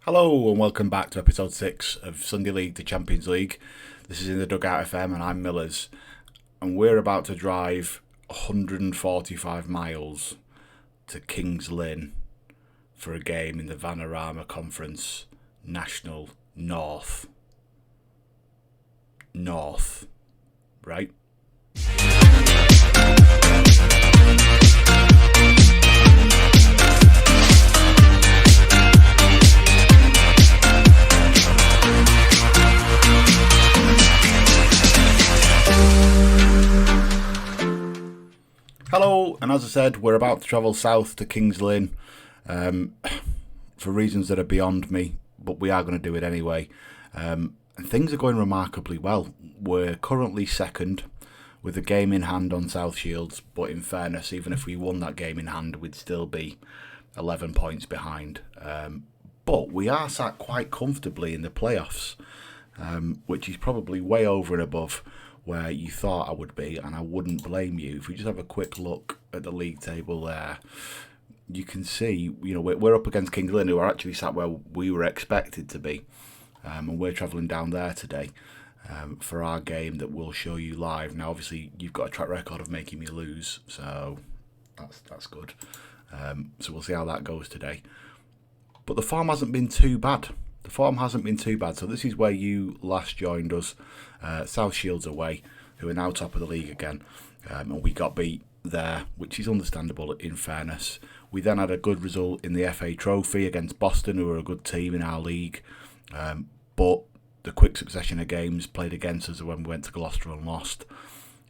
Hello and welcome back to episode 6 of Sunday League to Champions League. This is in the Dugout FM and I'm Millers. And we're about to drive 145 miles to King's Lynn for a game in the Vanarama Conference National North. Right? Hello, and as I said, we're about to travel south to King's Lynn for reasons that are beyond me, but we are going to do it anyway. And things are going remarkably well. We're currently second with a game in hand on South Shields, but in fairness, even if we won that game in hand, we'd still be 11 points behind. But we are sat quite comfortably in the playoffs, which is probably way over and above where you thought I would be, and I wouldn't blame you. If we just have a quick look at the league table there, you can see, we're up against Kings Lynn, who are actually sat where we were expected to be, and we're travelling down there today for our game that we'll show you live. Now, obviously, you've got a track record of making me lose, so that's good. So we'll see how that goes today. But the form hasn't been too bad. So this is where you last joined us, South Shields away, who are now top of the league again. And we got beat there, which is understandable in fairness. We then had a good result in the FA Trophy against Boston, who are a good team in our league. But the quick succession of games played against us when we went to Gloucester and lost.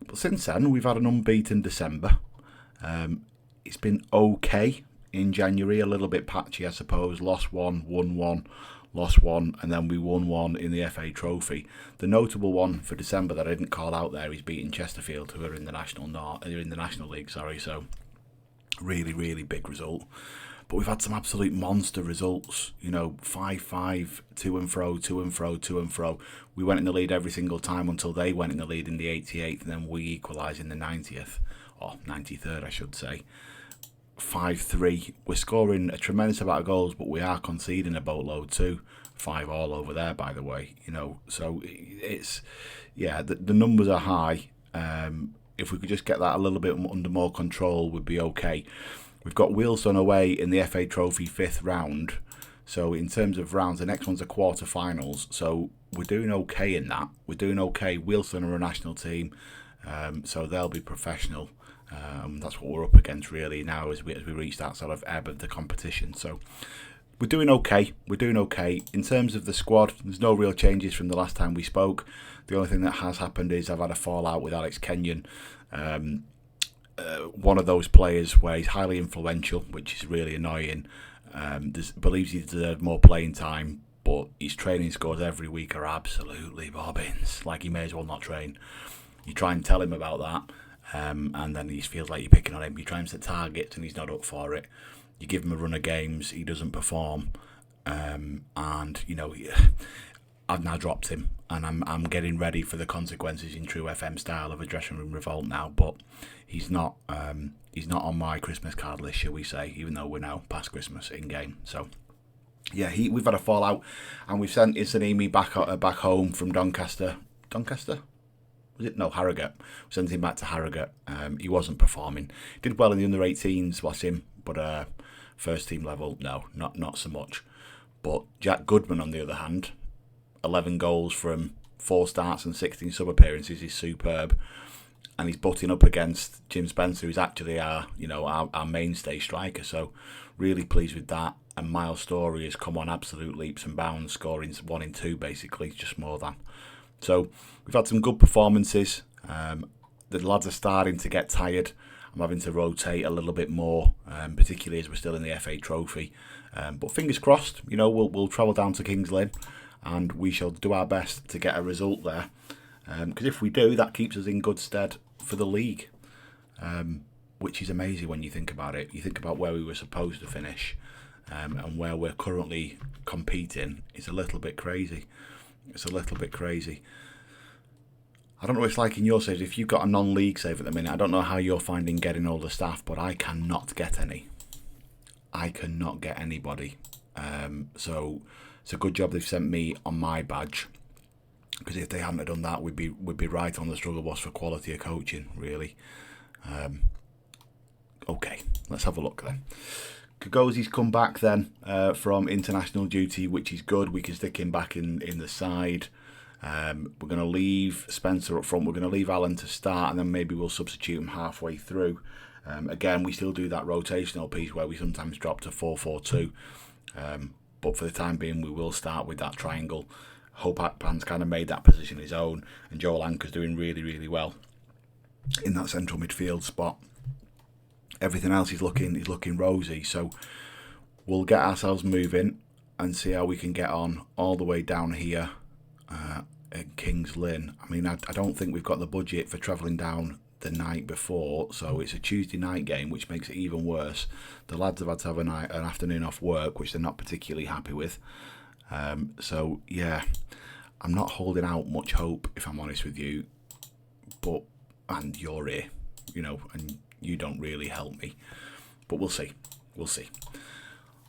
But since then, we've had an unbeaten December. It's been okay in January, a little bit patchy, I suppose. Lost one, won one. Lost one, and then we won one in the FA Trophy. The notable one for December that I didn't call out there is beating Chesterfield, who are in the National League. So really, really big result. But we've had some absolute monster results. 5-5, to and fro. We went in the lead every single time until they went in the lead in the 88th, and then we equalised in the 90th, or 93rd, I should say. 5-3. We're scoring a tremendous amount of goals, but we are conceding a boatload too. 5 all over there, by the way. So it's the numbers are high. If we could just get that a little bit under more control, we'd be okay. We've got Wealdstone away in the FA Trophy 5th round. So in terms of rounds, the next one's a quarter-finals. So we're doing okay in that. We're doing okay. Wealdstone are a national team, so they'll be professional. That's what we're up against really now as we reach that sort of ebb of the competition. So we're doing okay. In terms of the squad, there's no real changes from the last time we spoke. The only thing that has happened is I've had a fallout with Alex Kenyon. One of those players where he's highly influential, which is really annoying. Believes he deserved more playing time, but his training scores every week are absolutely bobbins. Like he may as well not train. You try and tell him about that. And then he feels like you're picking on him. You try and set targets and he's not up for it. You give him a run of games, he doesn't perform. And I've now dropped him, and I'm getting ready for the consequences in true FM style of a dressing room revolt now. But he's not on my Christmas card list, shall we say? Even though we're now past Christmas in game. So yeah, we've had a fallout, and we've sent Isanemi back home from Doncaster. Doncaster? Was it? No, Harrogate. We sent him back to Harrogate. He wasn't performing. Did well in the under-18s, was him, but first team level, no, not so much. But Jack Goodman, on the other hand, 11 goals from 4 starts and 16 sub-appearances is superb. And he's butting up against Jim Spencer, who's actually our mainstay striker. So really pleased with that. And Miles Story has come on absolute leaps and bounds, scoring 1 in 2 basically, just more than. So we've had some good performances. The lads are starting to get tired. I'm having to rotate a little bit more, particularly as we're still in the FA Trophy. But fingers crossed, we'll travel down to Kings Lynn and we shall do our best to get a result there. Because if we do, that keeps us in good stead for the league, which is amazing when you think about it. You think about where we were supposed to finish and where we're currently competing. It's a little bit crazy. I don't know what it's like in your saves. If you've got a non-league save at the minute, I don't know how you're finding getting all the staff, but I cannot get any. I cannot get anybody. So it's a good job they've sent me on my badge, because if they hadn't have done that, we'd be right on the struggle bus for quality of coaching, really. Okay, let's have a look then. Kagosi's come back then from international duty, which is good. We can stick him back in the side. We're going to leave Spencer up front. We're going to leave Alan to start, and then maybe we'll substitute him halfway through. Again, we still do that rotational piece where we sometimes drop to 4-4-2. But for the time being, we will start with that triangle. Hope Akpan's kind of made that position his own, and Joel Anker's doing really, really well in that central midfield spot. Everything else is looking rosy, so we'll get ourselves moving and see how we can get on all the way down here at Kings Lynn. I mean, I don't think we've got the budget for travelling down the night before, so it's a Tuesday night game, which makes it even worse. The lads have had to have an afternoon off work, which they're not particularly happy with. So yeah, I'm not holding out much hope, if I'm honest with you. And you're here, and you don't really help me. But we'll see.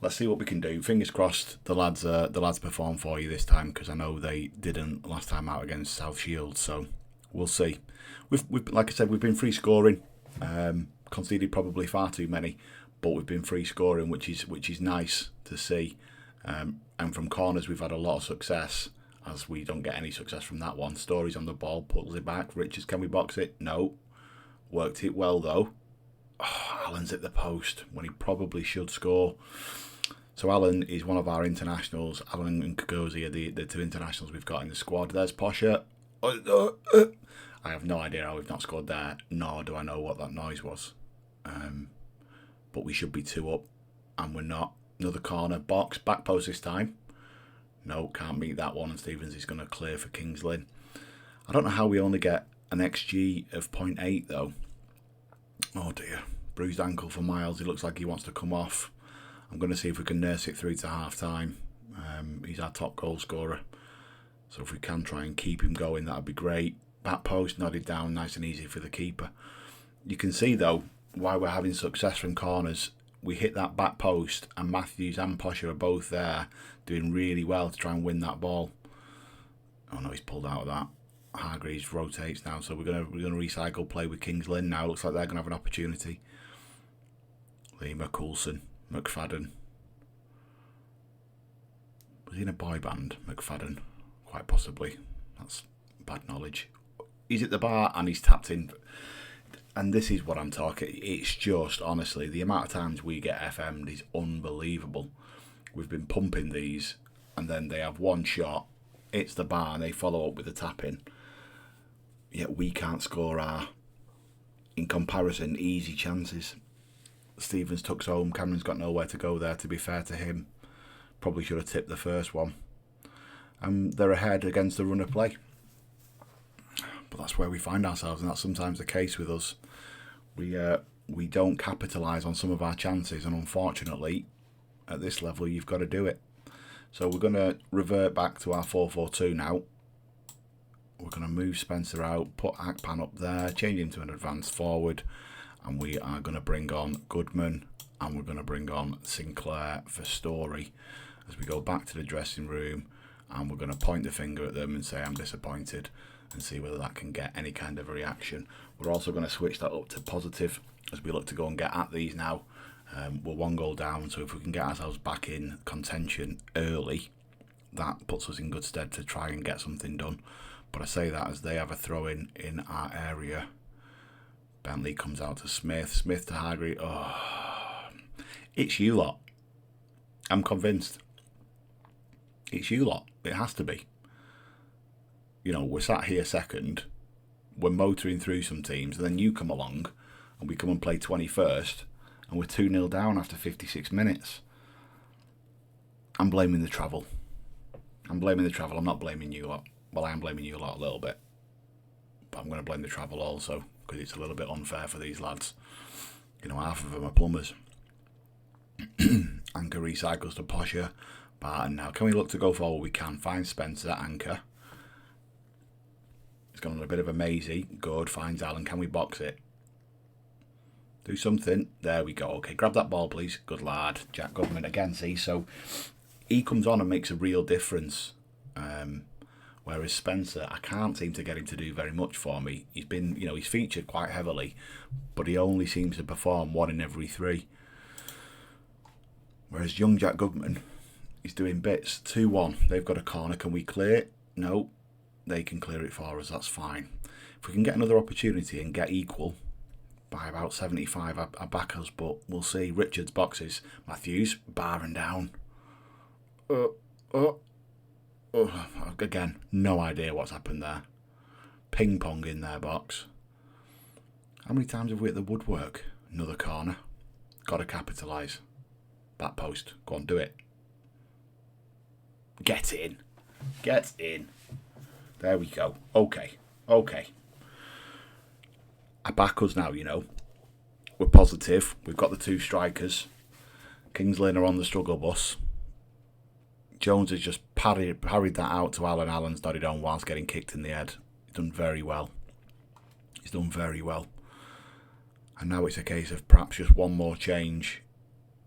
Let's see what we can do. Fingers crossed the lads perform for you this time, because I know they didn't last time out against South Shields. So we'll see. We've like I said, we've been free scoring. Conceded probably far too many, but we've been free scoring, which is nice to see. And from corners, we've had a lot of success, as we don't get any success from that one. Stories on the ball, pulls it back. Richards, can we box it? No. Worked it well, though. Oh, Alan's at the post when he probably should score. So Alan is one of our internationals. Alan and Kagosi are the two internationals we've got in the squad. There's Posher. I have no idea how we've not scored there, nor do I know what that noise was. But we should be 2 up, and we're not. Another corner, box, back post this time. No, can't meet that one, and Stevens is going to clear for Kings Lynn. I don't know how we only get an XG of 0.8 though. Oh dear. Bruised ankle for Miles. He looks like he wants to come off. I'm going to see if we can nurse it through to half time. He's our top goal scorer. So if we can try and keep him going, that would be great. Back post nodded down, nice and easy for the keeper. You can see though why we're having success from corners. We hit that back post, and Matthews and Posher are both there doing really well to try and win that ball. Oh no, he's pulled out of that. Hargreaves rotates now, so we're gonna recycle play with Kings Lynn now. Looks like they're gonna have an opportunity. Lima, Coulson, McFadden. Was he in a boy band, McFadden? Quite possibly. That's bad knowledge. He's at the bar and he's tapped in. And this is what I'm talking. It's just, honestly, the amount of times we get FM'd is unbelievable. We've been pumping these, and then they have one shot. It's the bar, and they follow up with a tap-in. Yet we can't score our, in comparison, easy chances. Stevens tucks home. Cameron's got nowhere to go there, to be fair to him. Probably should have tipped the first one. They're ahead against the run of play. But that's where we find ourselves, and that's sometimes the case with us. We don't capitalise on some of our chances, and unfortunately, at this level, you've got to do it. So we're going to revert back to our 4-4-2 now. We're going to move Spencer out, put Akpan up there, change him to an advanced forward, and we are going to bring on Goodman, and we're going to bring on Sinclair for Story as we go back to the dressing room, and we're going to point the finger at them and say I'm disappointed, and see whether that can get any kind of a reaction. We're also going to switch that up to positive as we look to go and get at these now. We're 1 goal down, so if we can get ourselves back in contention early, that puts us in good stead to try and get something done. But I say that as they have a throw in our area. Bentley comes out to Smith to Hargreaves. Oh, it's you lot. I'm convinced. It's you lot. It has to be. We're sat here second, we're motoring through some teams, and then you come along and we come and play 21st, and we're 2-0 down after 56 minutes. I'm blaming the travel. I'm not blaming you lot. Well, I am blaming you lot a little bit, but I'm going to blame the travel also, because it's a little bit unfair for these lads. Half of them are plumbers. Anchor recycles to Posher. Barton now. Can we look to go forward? We can. Find Spencer, Anchor. He's gone on a bit of a mazy. Good. Finds Alan. Can we box it? Do something. There we go. Okay, grab that ball, please. Good lad. Jack Government again, see? So he comes on and makes a real difference. Whereas Spencer, I can't seem to get him to do very much for me. He's been, he's featured quite heavily, but he only seems to perform 1 in every 3. Whereas young Jack Goodman, he's doing bits. 2-1. They've got a corner. Can we clear it? No. They can clear it for us. That's fine. If we can get another opportunity and get equal by about 75, I back us, but we'll see. Richards boxes. Matthews, barring down. Again, no idea what's happened there. Ping pong in their box. How many times have we hit the woodwork? Another corner. Got to capitalise. Back post. Go on, do it. Get in. Get in. There we go. Okay. I back us now, We're positive. We've got the 2 strikers. Kings Lynn are on the struggle bus. Jones has just parried that out to Alan. Allen's nodded on whilst getting kicked in the head. He's done very well. And now it's a case of perhaps just one more change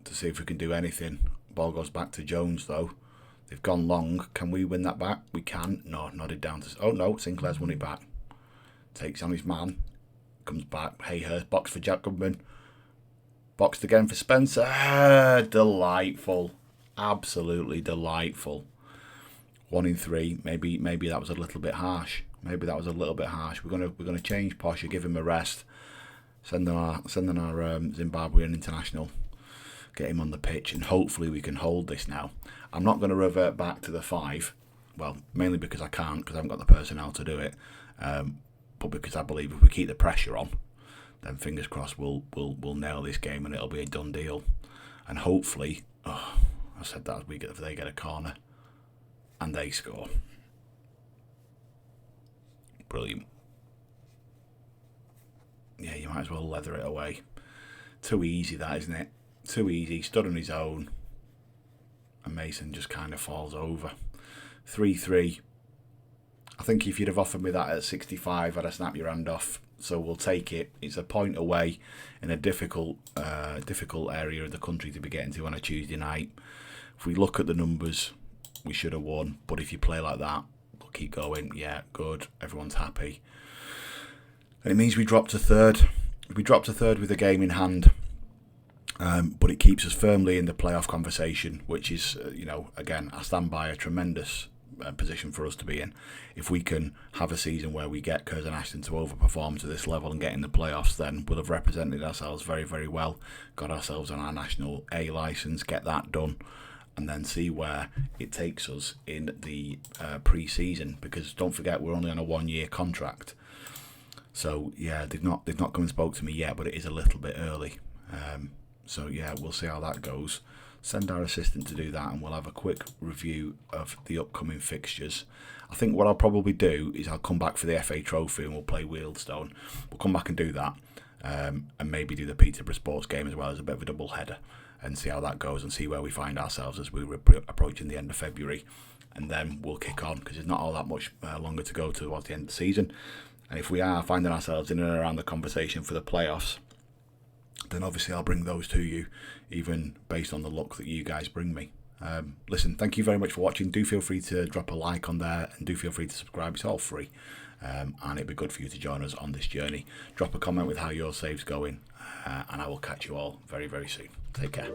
to see if we can do anything. Ball goes back to Jones though. They've gone long. Can we win that back? We can. No, nodded down to... Oh no, Sinclair's won it back. Takes on his man. Comes back. Hayhurst, box for Jack Goodman. Boxed again for Spencer. Delightful. Absolutely delightful. 1 in 3. Maybe that was a little bit harsh. We're gonna change posture, give him a rest. Send our Zimbabwean international. Get him on the pitch, and hopefully we can hold this now. I'm not going to revert back to the 5. Well, mainly because I can't, because I haven't got the personnel to do it. But because I believe if we keep the pressure on, then fingers crossed we'll nail this game and it'll be a done deal. And hopefully, I said that if they get a corner and they score. Brilliant. Yeah, you might as well leather it away. Too easy that, isn't it? Too easy. Stood on his own. And Mason just kind of falls over. 3-3. I think if you'd have offered me that at 65, I'd have snapped your hand off. So we'll take it. It's a point away in a difficult area of the country to be getting to on a Tuesday night. If we look at the numbers, we should have won. But if you play like that, we'll keep going. Yeah, good. Everyone's happy. And it means we drop to 3rd. We drop to 3rd with a game in hand. But it keeps us firmly in the playoff conversation, which is, again, I stand by a tremendous position for us to be in. If we can have a season where we get Curzon Ashton to overperform to this level and get in the playoffs, then we'll have represented ourselves very, very well, got ourselves on our national A licence, get that done, and then see where it takes us in the pre-season, because don't forget we're only on a 1-year contract. So yeah, they've not come and spoke to me yet, but it is a little bit early. So yeah, we'll see how that goes. Send our assistant to do that, and we'll have a quick review of the upcoming fixtures. I think what I'll probably do is I'll come back for the FA Trophy and we'll play Wealdstone. We'll come back and do that, and maybe do the Peterborough Sports game as well as a bit of a double header, and see how that goes and see where we find ourselves as we're approaching the end of February. And then we'll kick on, because there's not all that much longer to go towards the end of the season. And if we are finding ourselves in and around the conversation for the playoffs, then obviously I'll bring those to you, even based on the luck that you guys bring me. Listen, thank you very much for watching. Do feel free to drop a like on there, and do feel free to subscribe. It's all free, and it'd be good for you to join us on this journey. Drop a comment with how your save's going, and I will catch you all very, very soon. Take care.